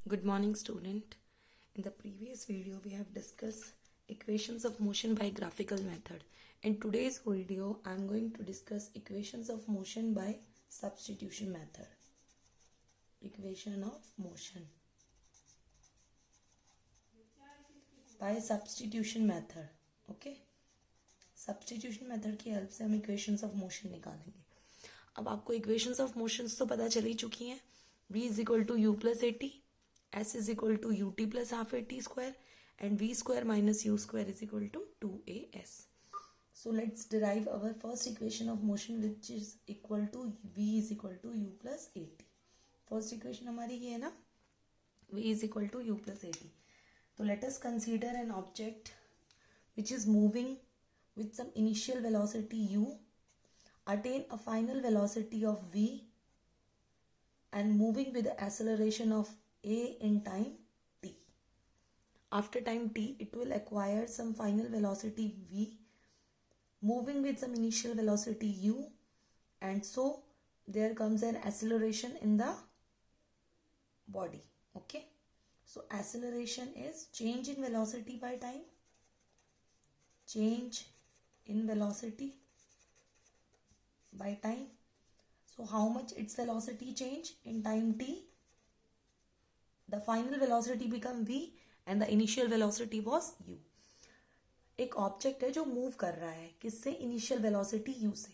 Good morning, student. In the previous video, we have discussed equations of motion by graphical method. In today's video, I am going to discuss equations of motion by substitution method. Equation of motion by substitution method. Okay? Substitution method की help से हम equations of motion निकालेंगे. अब आपको equations of motions तो पता चल ही चुकी हैं. V is equal to U plus AT. S is equal to ut plus half at square and v square minus u square is equal to 2as. So let's derive our first equation of motion which is equal to v is equal to u plus at. First equation हमारी ये है ना, v is equal to u plus at. So let us consider an object which is moving with some initial velocity u, attain a final velocity of v and moving with the acceleration of a in time t. After time t, it will acquire some final velocity v, moving with some initial velocity u, and so there comes an acceleration in the body. Okay, so acceleration is change in velocity by time, change in velocity by time. So how much its velocity change in time t? The final velocity become v and the initial velocity was u. एक object है जो move कर रहा है किससे, initial velocity u से.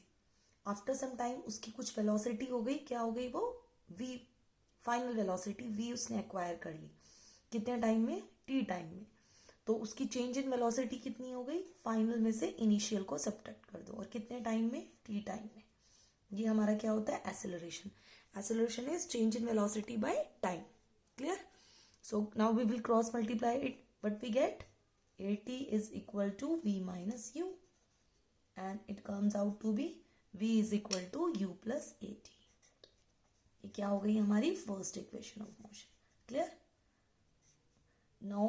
After some time उसकी कुछ वेलोसिटी हो गई, क्या हो गई वो, v, फाइनल वेलोसिटी v उसने एक्वायर कर ली. कितने टाइम में, t टाइम में. तो उसकी चेंज इन वेलोसिटी कितनी हो गई, फाइनल में से इनिशियल को सब्ट्रैक्ट कर दो, और कितने टाइम में, t टाइम में. ये हमारा क्या होता है, acceleration. Acceleration is change in velocity by time. Clear? So now we will cross multiply it. What we get? At is equal to v minus u, and it comes out to be v is equal to u plus at. ये क्या हो गई हमारी first equation of motion. Clear? Now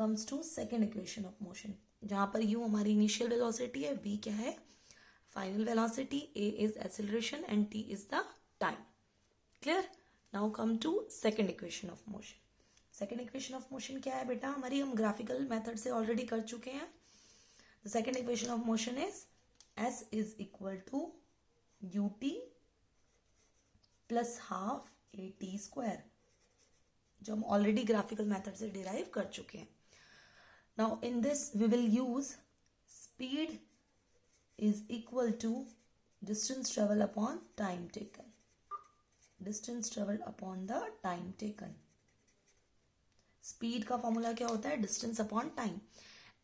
comes to second equation of motion, जहां पर u हमारी initial velocity है, v क्या है, final velocity, a is acceleration and t is the time. Clear? Now come to second equation of motion. Second equation of motion क्या है बेटा हमारी, हम ग्राफिकल मेथड से ऑलरेडी कर चुके हैं. The second equation of motion is s is equal to ut plus half at square, जो हम ऑलरेडी ग्राफिकल मेथड से डिराइव कर चुके हैं. Now in this we will use speed is equal to distance travel upon time taken. Distance traveled upon the time taken. Speed का formula क्या होता है, distance upon time.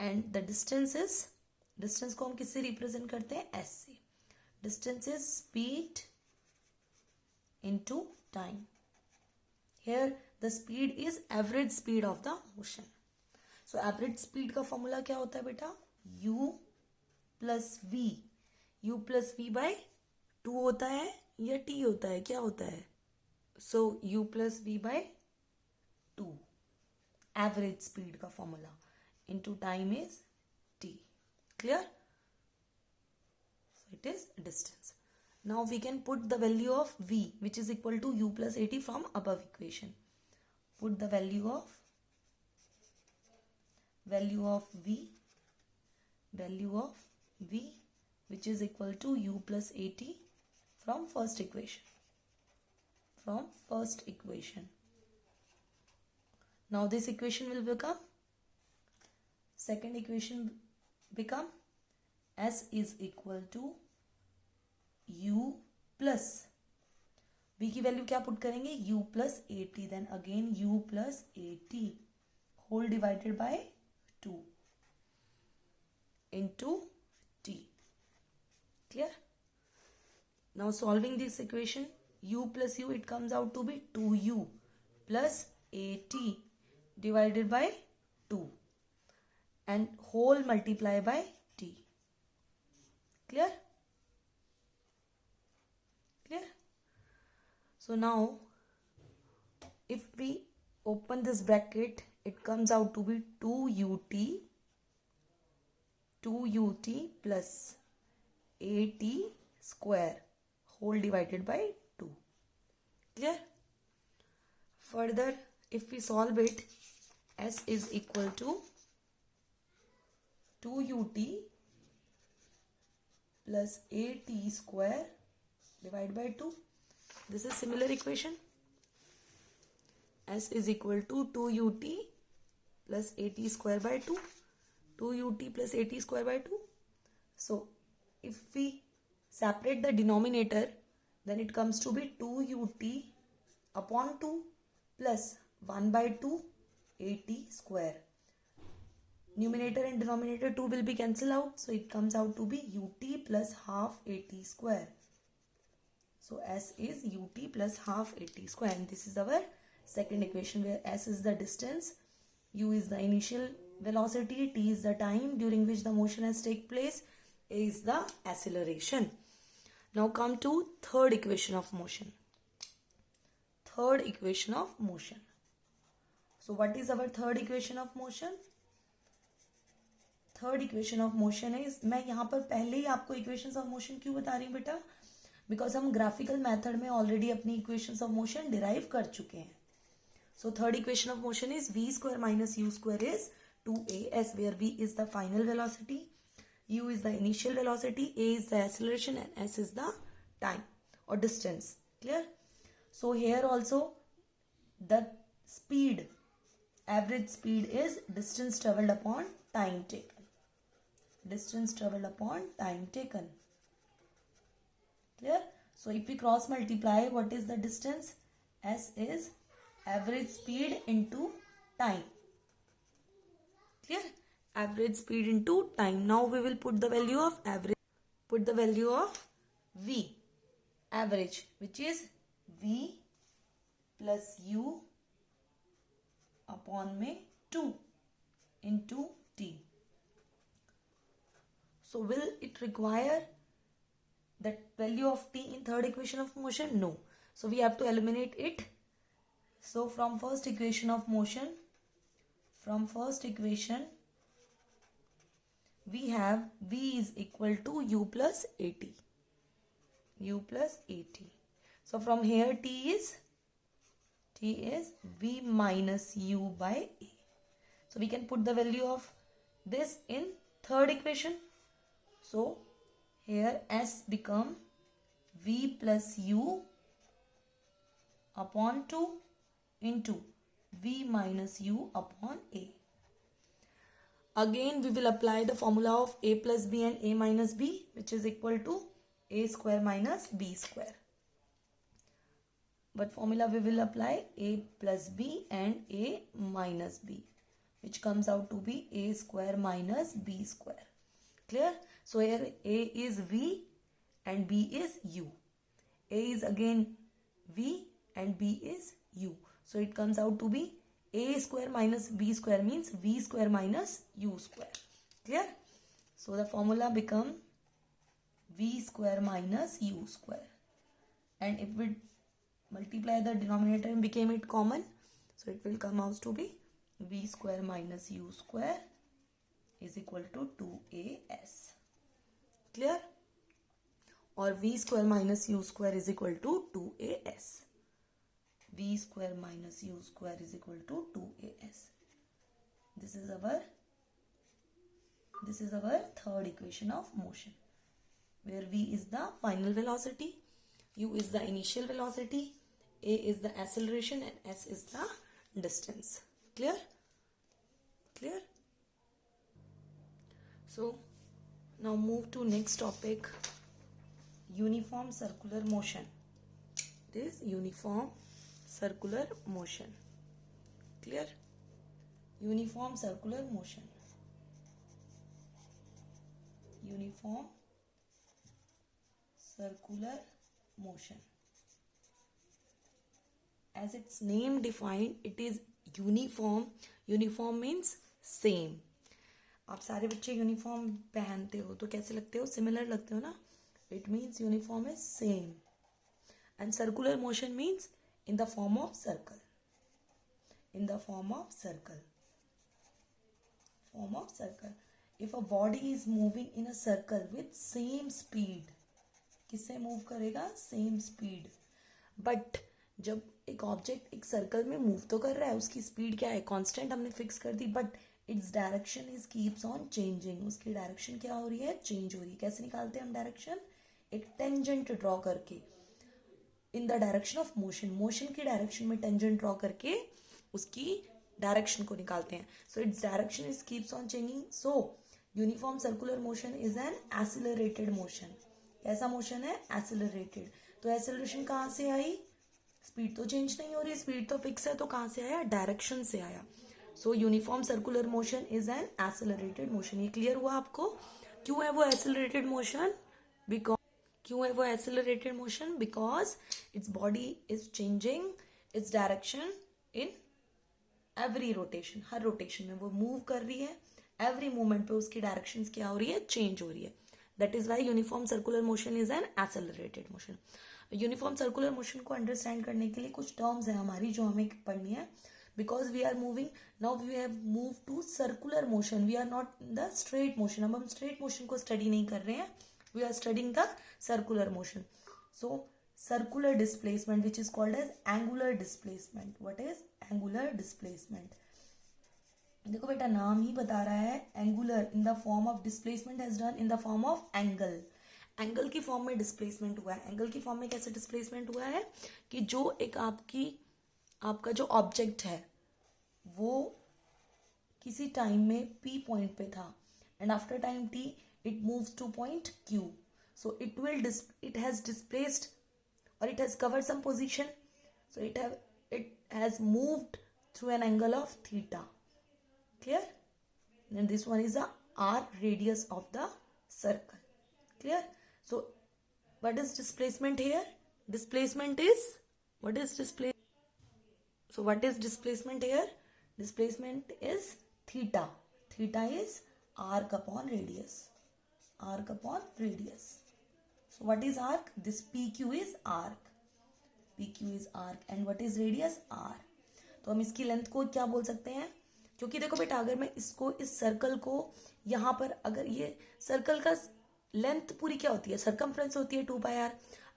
And the distance is, distance को हम किससे represent करते हैं, S से. Distance is speed into time. Here the speed is average speed of the motion. So average speed का फॉर्मूला क्या होता है बेटा, u plus V. U plus we by 2 होता है या t होता है, क्या होता है, so u plus we by 2. Average speed का formula into time is t. Clear? So it is distance. Now we can put the value of v which is equal to u plus at from above equation. Put the value of v which is equal to u plus at from first equation. Now this equation will become, second equation become s is equal to u plus v की value क्या put करेंगे, u plus at, then again u plus at whole divided by 2 into t. Clear? Now solving this equation, u plus u, it comes out to be 2u plus at divided by 2 and whole multiply by t. Clear? Clear? So now if we open this bracket, it comes out to be 2ut plus at square whole divided by 2. Clear? Further, if we solve it, s is equal to 2ut plus at square divided by 2. This is similar equation. S is equal to 2ut plus at square by 2. 2ut plus at square by 2. So, if we separate the denominator, then it comes to be 2ut upon 2 plus 1 by 2 at square. Numerator and denominator 2 will be cancelled out. So, it comes out to be ut plus half at square. So, s is ut plus half at square. And this is our second equation, where s is the distance, u is the initial velocity, t is the time during which the motion has taken place, a is the acceleration. Now come to third equation of motion. Third equation of motion. So what is our third equation of motion? Third equation of motion है. मैं यहाँ पर पहले ही आपको equations of motion क्यों बता रही हूँ बेटा? बिकॉज हम ग्राफिकल मेथड में ऑलरेडी अपनी इक्वेशंस ऑफ मोशन डिराइव कर चुके हैं. So third equation of motion is v square minus u square is 2as, where v is the final velocity, u is the initial velocity, a is the acceleration, and s is the time or distance. Clear? So here also the speed, average speed is distance traveled upon time taken. Distance traveled upon time taken. Clear? So if we cross multiply, what is the distance? S is average speed into time. Clear? Average speed into time. Now we will put the value of average. Put the value of v average, which is v plus u upon में 2 into t. So will it require the value of t in third equation of motion? No. So we have to eliminate it. So from first equation of motion, we have v is equal to u plus at. U plus at. So from here t is v minus u by a. So we can put the value of this in third equation. So here s become v plus u upon 2 into v minus u upon a. Again we will apply the formula of a plus b and a minus b, which is equal to a square minus b square. What formula we will apply? A plus b and a minus b, which comes out to be a square minus b square. Clear? So here a is v and b is u. A is again v and b is u. So it comes out to be a square minus b square means v square minus u square. Clear? So the formula become v square minus u square. And if we multiply the denominator and became it common, so it will come out to be v square minus u square is equal to 2as. Clear? Or v square minus u square is equal to 2as. V square minus u square is equal to 2as. This is our third equation of motion, where v is the final velocity, u is the initial velocity, a is the acceleration, and s is the distance. Clear? Clear? So now move to next topic, uniform circular motion. This uniform circular motion. Clear? Uniform circular motion. Uniform circular motion. As its name defined, it is uniform. Uniform means same. आप सारे बच्चे uniform पहनते हो तो कैसे लगते हो? Similar लगते हो ना? It means uniform is same. And circular motion means in the form of circle. In the form of circle. Form of circle. If a body is moving in a circle with same speed, किससे move करेगा? Same speed. But जब एक object एक circle में move तो कर रहा है, उसकी स्पीड क्या है, कांस्टेंट हमने फिक्स कर दी, but its direction is keeps on changing, उसकी डायरेक्शन क्या हो रही है, चेंज हो रही है। कैसे निकालते हैं हम डायरेक्शन, एक टेंजेंट ड्रॉ करके in the direction of motion, motion की डायरेक्शन में टेंजेंट ड्रॉ करके उसकी डायरेक्शन को निकालते हैं। So it's direction is keeps on changing, so uniform circular motion is N accelerated motion. कैसा मोशन है, एक्सिलरेटेड। तो एक्सिलरेशन कहाँ से आई, स्पीड तो चेंज नहीं हो रही, स्पीड तो फिक्स है, तो कहाँ से आया, डायरेक्शन से आया। सो uniform circular motion is N accelerated motion. ये क्लियर हुआ आपको, क्यों है वो एक्सिलरेटेड मोशन, बिकॉज क्यों है वो accelerated motion, because its body is changing its direction in every rotation, her rotation में वो मूव कर रही है, एवरी मूवमेंट पे उसकी डायरेक्शन क्या हो रही है, चेंज हो रही है। That is why uniform circular motion is an accelerated motion. Uniform circular motion को अंडरस्टैंड करने के लिए कुछ टर्म्स है हमारी जो हमें पढ़नी है, because we are moving now, we have move to circular motion, we are not in the straight motion. अब हम स्ट्रेट मोशन को स्टडी नहीं कर रहे हैं, we are studying the circular motion. So circular displacement which is called as angular displacement. What is angular displacement? देखो बेटा नाम ही बता रहा है, angular in the form of displacement has done in the form of angle. Angle की form में displacement हुआ है। एंगल की फॉर्म में कैसे डिस्प्लेसमेंट हुआ है कि जो एक आपका जो ऑब्जेक्ट है वो किसी टाइम में P पॉइंट पे था and after time T it moves two point Q, so it has displaced or it has covered some position, so it has moved through an angle of theta. Clear? And this one is the r radius of the circle. Clear? So what is displacement here, displacement is what is so what is displacement here, displacement is theta. Theta is arc upon radius, arc upon radius. So what is arc? This PQ is arc. PQ is arc and what is radius? R. तो हम इसकी length को क्या बोल सकते हैं, क्योंकि देखो बेटा अगर मैं इसको इस सर्कल को यहाँ पर, अगर ये सर्कल का लेंथ पूरी क्या होती है, सरकमफ्रेंस होती है 2πr।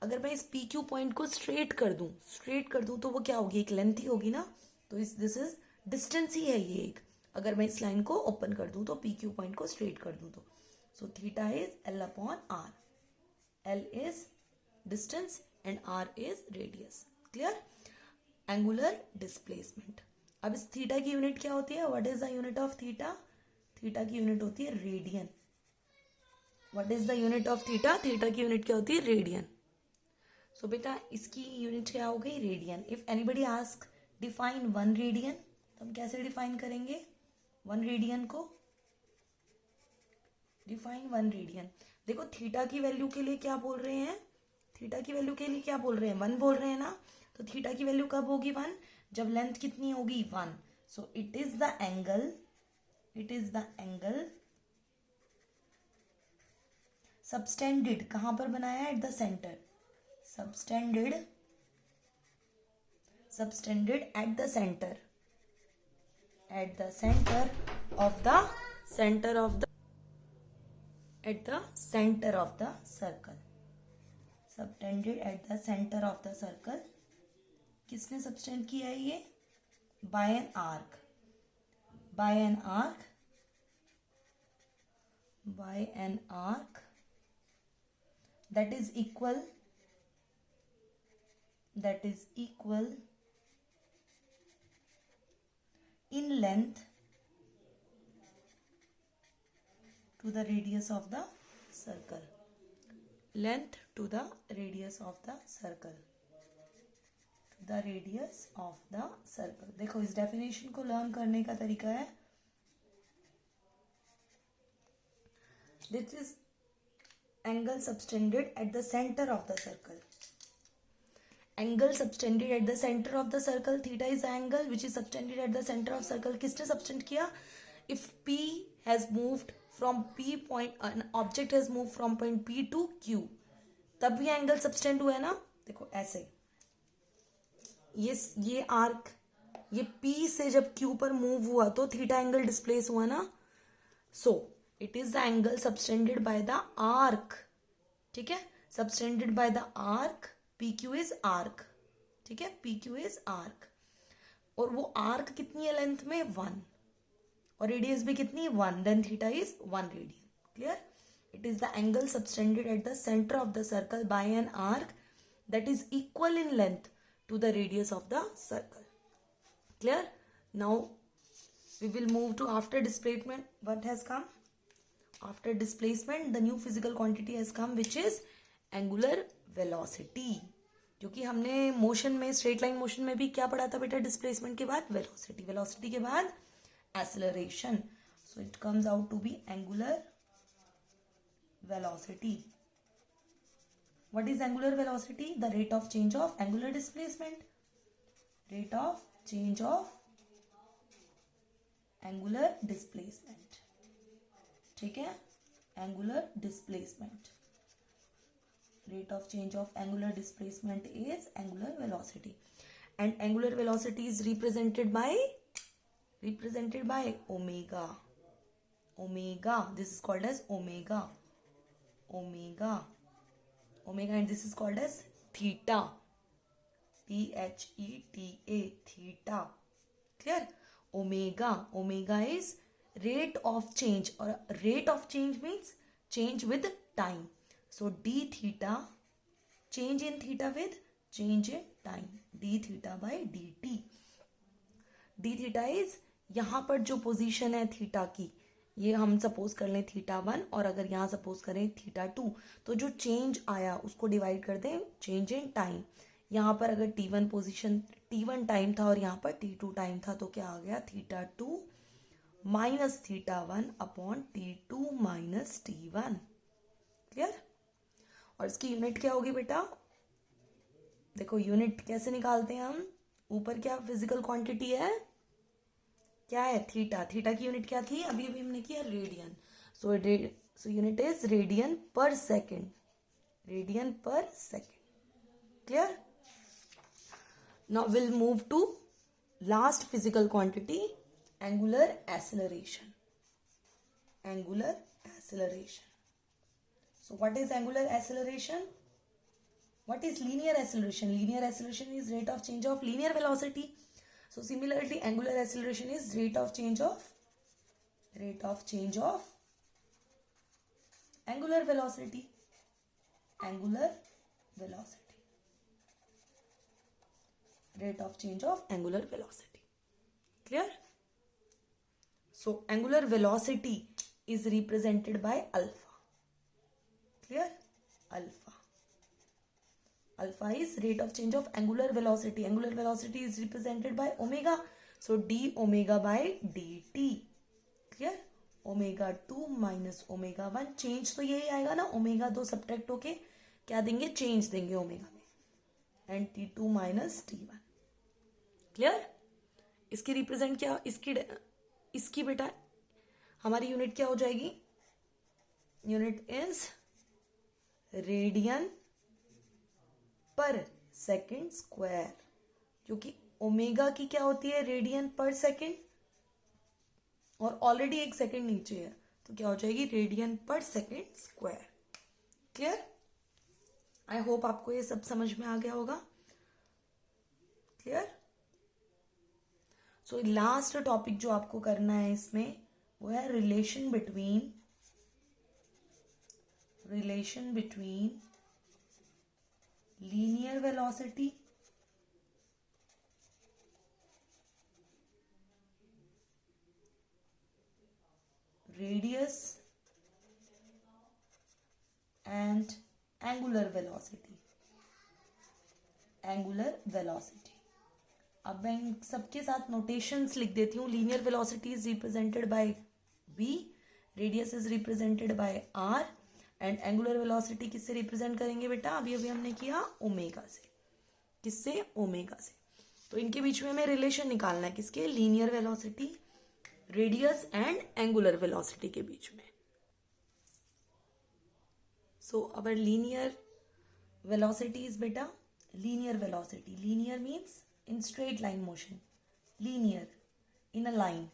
अगर मैं इस PQ पॉइंट को स्ट्रेट कर दूं तो वो क्या होगी, एक लेंथ ही होगी ना। तो दिस इज डिस्टेंस ही है ये एक। अगर मैं इस लाइन को ओपन कर दूं तो PQ पॉइंट को स्ट्रेट कर दूं तो so theta is L upon R. L is distance and R is radius. Clear? Angular displacement. अब इस थीटा की यूनिट क्या होती है, what is the unit of theta? Theta की यूनिट होती है radian. What is the unit of theta? Theta की यूनिट क्या होती है, रेडियन। सो बेटा इसकी यूनिट क्या हो गई, radian. If anybody ask define 1 radian, तो हम कैसे डिफाइन करेंगे 1 रेडियन को, डिफाइन 1 रेडियन। देखो थीटा की वैल्यू के लिए क्या बोल रहे हैं, थीटा की वैल्यू के लिए क्या बोल रहे हैं, 1 बोल रहे हैं ना। तो थीटा की वैल्यू कब होगी 1, जब लेंथ कितनी होगी 1। सो it is the angle subtended, कहां पर बनाया है, eight the centre, subtended at the centre, at the center of the circle, subtended at the center of the circle। किसने सबटेंड किया है ये, by an arc that is equal in length to the radius of the circle, length to the radius of the circle, देखो इस definition को learn करने का तरीका है, this is angle subtended at the centre of the circle, angle subtended at the centre of the circle, theta is angle which is subtended at the centre of circle. किसने subtend किया, if P has moved from P point, an object has moved from point P to Q, तब भी angle subtend हुआ है ना। देखो ऐसे ये आर्क, ये P से जब Q पर मूव हुआ तो थीटा एंगल डिस्प्लेस हुआ ना। सो it is the angle subtended by the arc, ठीक है, subtended by the arc, PQ is arc, ठीक है, पी क्यू इज आर्क, और वो आर्क कितनी है लेंथ में 1, और रेडियस भी कितनी 1, then theta is 1 radian. Clear. It is the angle subtended at the centre of the circle by an arc that is equal in length to the radius of the circle. Clear. Now we will move to after displacement. What has come after displacement? The new physical quantity has come, which is angular velocity. क्योंकि हमने motion में, straight line motion में भी क्या पढ़ा था बेटा? Displacement के बाद वेलोसिटी, वेलोसिटी के बाद acceleration. So it comes out to be angular velocity. What is angular velocity? The rate of change of angular displacement. Rate of change of angular displacement. ठीक है, angular displacement. Rate of change of angular displacement is angular velocity, and angular velocity is represented by omega. Omega. This is called as omega. Omega. Omega, and this is called as theta. Theta. Theta. Clear. Omega is rate of change, or rate of change means change with time. So d theta, change in theta with change in time, d theta by dt. d theta is यहाँ पर जो position है theta की, ये हम suppose कर लें theta 1, और अगर यहाँ सपोज करें थीटा 2, तो जो चेंज आया उसको डिवाइड कर दें चेंज इन टाइम. यहाँ पर अगर t1 पोजीशन, t1 टाइम था और यहाँ पर t2 टाइम था, तो क्या आ गया? Theta 2 minus theta 1 upon t2 minus t1. Clear. और इसकी यूनिट क्या होगी बेटा? देखो यूनिट कैसे निकालते हैं हम. ऊपर क्या फिजिकल क्वांटिटी है? क्या है? थीटा. थीटा की यूनिट क्या थी? अभी अभी हमने किया radian. So unit is radian per second. Radian per second. Clear. Now will move to last physical quantity, angular acceleration. Angular acceleration. So what is angular acceleration? What is linear acceleration? Linear acceleration is rate of change of linear velocity. So similarly, angular acceleration is rate of change of angular velocity. Angular velocity. Rate of change of angular velocity. Clear? So angular velocity is represented by alpha. Clear? Alpha. Alpha is rate of change of angular velocity. Angular velocity is represented by omega. So d omega by dt. Clear? Omega 2 minus omega 1. Change तो यही आएगा ना, omega 2 subtract होके क्या देंगे? Change देंगे omega में. And t2 minus t1. Clear. इसकी रिप्रेजेंट क्या, इसकी बेटा हमारी यूनिट क्या हो जाएगी? Unit is radian per second square, क्योंकि ओमेगा की क्या होती है? रेडियन पर सेकेंड, और ऑलरेडी एक सेकेंड नीचे है, तो क्या हो जाएगी? Radian per second square. Clear. I hope आपको ये सब समझ में आ गया होगा. क्लियर. सो लास्ट टॉपिक जो आपको करना है इसमें वो है relation between linear velocity radius and angular velocity. अब मैं इन सबके साथ नोटेशंस लिख देती हूँ. Linear velocity is represented by v, radius is represented by r, and angular velocity किससे रिप्रेजेंट करेंगे बेटा? अभी अभी हमने किया ओमेगा से. किससे? ओमेगा से. तो इनके बीच में हमें रिलेशन निकालना है. किसके? Linear velocity, radius and angular velocity के बीच में. सो अवर लीनियर वेलोसिटी इज बेटा, linear velocity. Linear means in straight line motion. Linear in a line.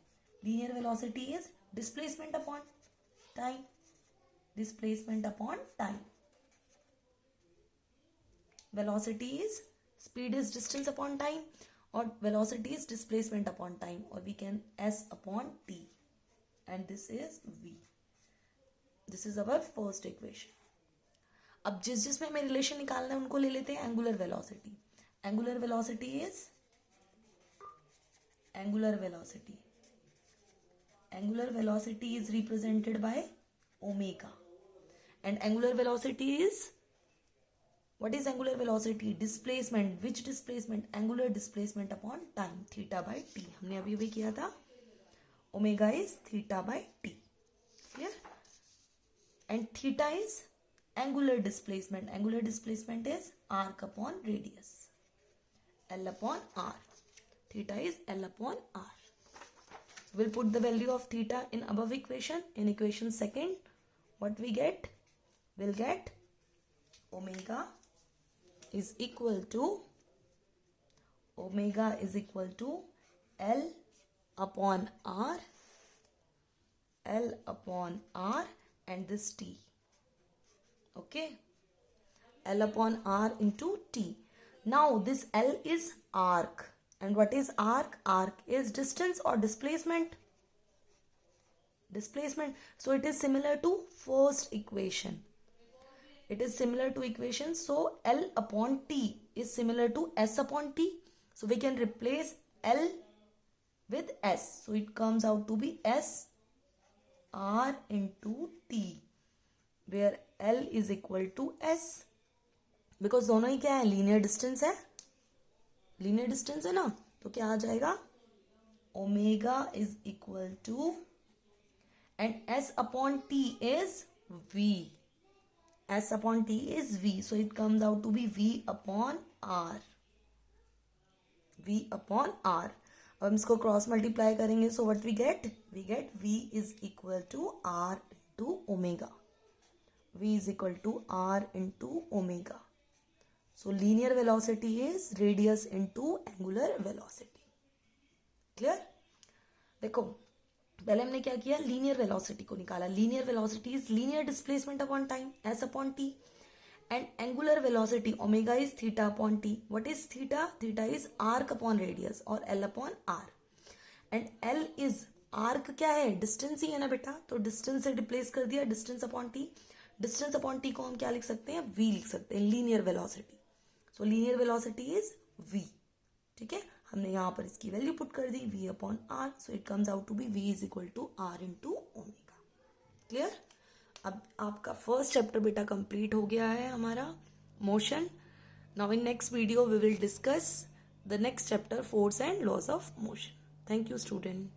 Linear velocity is displacement upon time. Displacement upon time. Velocity is Speed is distance upon time, or velocity is displacement upon time, or we can S upon T, and this is V. This is our first equation. अब जिसमें हमें relation निकालना है उनको ले लेते हैं angular velocity. Angular velocity is angular velocity is represented by omega, and angular velocity is, what is angular velocity? Displacement. Which displacement? Angular displacement upon time, theta by t. हमने अभी भी किया था. Omega is theta by t. Clear? And theta is angular displacement. Angular displacement is arc upon radius, L upon r. Theta is L upon r. We'll put the value of theta in above equation. In equation second, what we get? We'll get omega is equal to L upon r, and this t. Okay, L upon r into t. Now this L is arc. And what is arc? Arc is distance or displacement? Displacement. So it is similar to first equation. So L upon T is similar to S upon T. So we can replace L with S. So it comes out to be S R into T, where L is equal to S. Because दोनों ही क्या है? Linear distance है ना, तो क्या आ जाएगा? Omega is equal to, and S upon T is V. So it comes out to be V upon R. अब हम इसको क्रॉस मल्टीप्लाई करेंगे, so what we get? We get V is equal to R into omega. So linear velocity is radius into angular velocity. Clear? देखो पहले हमने क्या किया? Linear velocity को निकाला. Linear velocity is linear displacement upon time, S upon T, and angular velocity omega is theta upon T. What is theta? Theta is arc upon radius, और L upon R. And L is arc क्या है? Distance ही है ना बेटा, तो distance से replace कर दिया distance upon T. Distance upon T को हम क्या लिख सकते हैं? V लिख सकते हैं, linear velocity. So linear velocity is V. ठीक है, हमने यहाँ पर इसकी वैल्यू पुट कर दी, V upon R. So it comes out to be V is equal to R into omega. Clear? अब आपका फर्स्ट चैप्टर बेटा कंप्लीट हो गया है हमारा, motion. Now in next video we will discuss the next chapter, force and laws of motion. Thank you student.